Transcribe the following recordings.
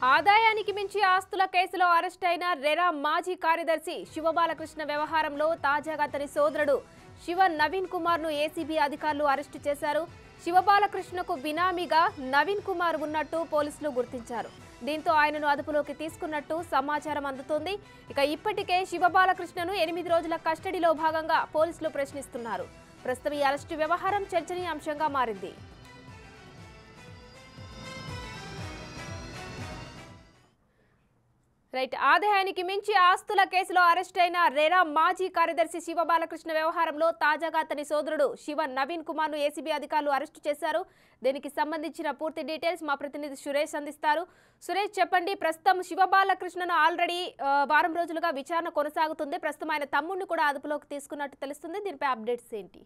ఆదాయానికి మించి ఆస్తుల కేసులో అరెస్ట్ అయిన రెరా మాజీ కార్యదర్శి శివబాలకృష్ణ వ్యవహారంలో తాజాగా అతని సోదరుడు శివ నవీన్ కుమార్ ను ఏసీబీ అధికారులు అరెస్టు చేశారు. శివబాలకృష్ణకు బినామీగా నవీన్ కుమార్ ఉన్నట్టు పోలీసులు గుర్తించారు. దీంతో ఆయనను అదుపులోకి తీసుకున్నట్టు సమాచారం అందుతోంది. ఇప్పటికే శివబాలకృష్ణను 8 రోజుల కస్టడీలో భాగంగా పోలీసులు ప్రశ్నిస్తున్నారు. ప్రస్తుతం ఈ అరెస్టు వ్యవహారం చర్చనీయాంశంగా మారింది. ఆదాయానికి మించి ఆస్తుల కేసులో అరెస్ట్ అయిన రెరా మాజీ కార్యదర్శి శివబాలకృష్ణ వ్యవహారంలో తాజాగా అతని సోదరుడు శివ నవీన్ కుమార్ ను ఏసీబీ అధికారులు అరెస్టు చేశారు. దీనికి సంబంధించిన పూర్తి డీటెయిల్స్ మా ప్రతినిధి సురేష్ అందిస్తారు. సురేష్, చెప్పండి, ప్రస్తుతం శివబాలకృష్ణను ఆల్రెడీ వారం రోజులుగా విచారణ కొనసాగుతుంది. ప్రస్తుతం ఆయన తమ్ముడిని కూడా అదుపులోకి తీసుకున్నట్టు తెలుస్తుంది. దీనిపై అప్డేట్స్ ఏంటి?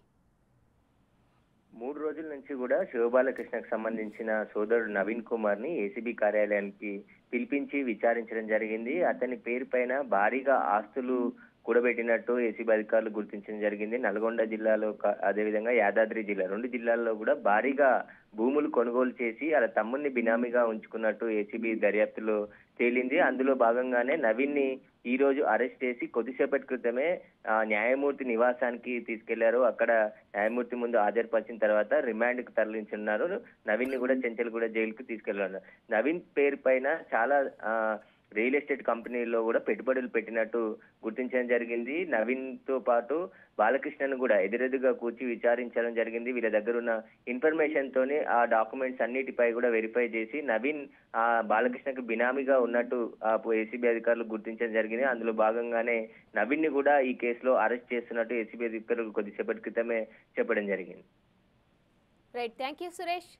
3 రోజుల నుంచి కూడా శివబాలకృష్ణకు సంబంధించిన సోదరుడు నవీన్ కుమార్ ని ఏసీబీ కార్యాలయానికి పిలిపించి విచారించడం జరిగింది. అతని పేరు పైన భారీగా ఆస్తులు కూడబెట్టినట్టు ఏసీబీ అధికారులు గుర్తించడం జరిగింది. నల్గొండ జిల్లాలో అదేవిధంగా యాదాద్రి జిల్లా 2 జిల్లాల్లో కూడా భారీగా భూములు కొనుగోలు చేసి అలా తమ్ముడిని బినామీగా ఉంచుకున్నట్టు ఏసీబీ దర్యాప్తులో తేలింది. అందులో భాగంగానే నవీన్ ని ఈ రోజు అరెస్ట్ చేసి కొద్దిసేపటి క్రితమే న్యాయమూర్తి నివాసానికి తీసుకెళ్లారు. అక్కడ న్యాయమూర్తి ముందు హాజరుపరిచిన తర్వాత రిమాండ్ కు తరలించున్నారు. నవీన్ ని కూడా చెంచల్గూడ జైలుకు తీసుకెళ్లారు. నవీన్ పేరు పైన చాలా రియల్ ఎస్టేట్ కంపెనీల్లో కూడా పెట్టుబడులు పెట్టినట్టు గుర్తించడం జరిగింది. నవీన్ తో పాటు బాలకృష్ణను కూడా ఎదురెదురుగా కూర్చి విచారించడం జరిగింది. వీళ్ళ దగ్గర ఉన్న ఇన్ఫర్మేషన్ తోని ఆ డాక్యుమెంట్స్ అన్నిటిపై కూడా వెరిఫై చేసి నవీన్ బాలకృష్ణకు బినామీగా ఉన్నట్టు ఏసీబీ అధికారులు గుర్తించడం జరిగింది. అందులో భాగంగానే నవీన్ ని కూడా ఈ కేసులో అరెస్ట్ చేస్తున్నట్టు ఏసీబీ అధికారులు కొద్దిసేపటి క్రితమే చెప్పడం జరిగింది. Right, thank you Suresh.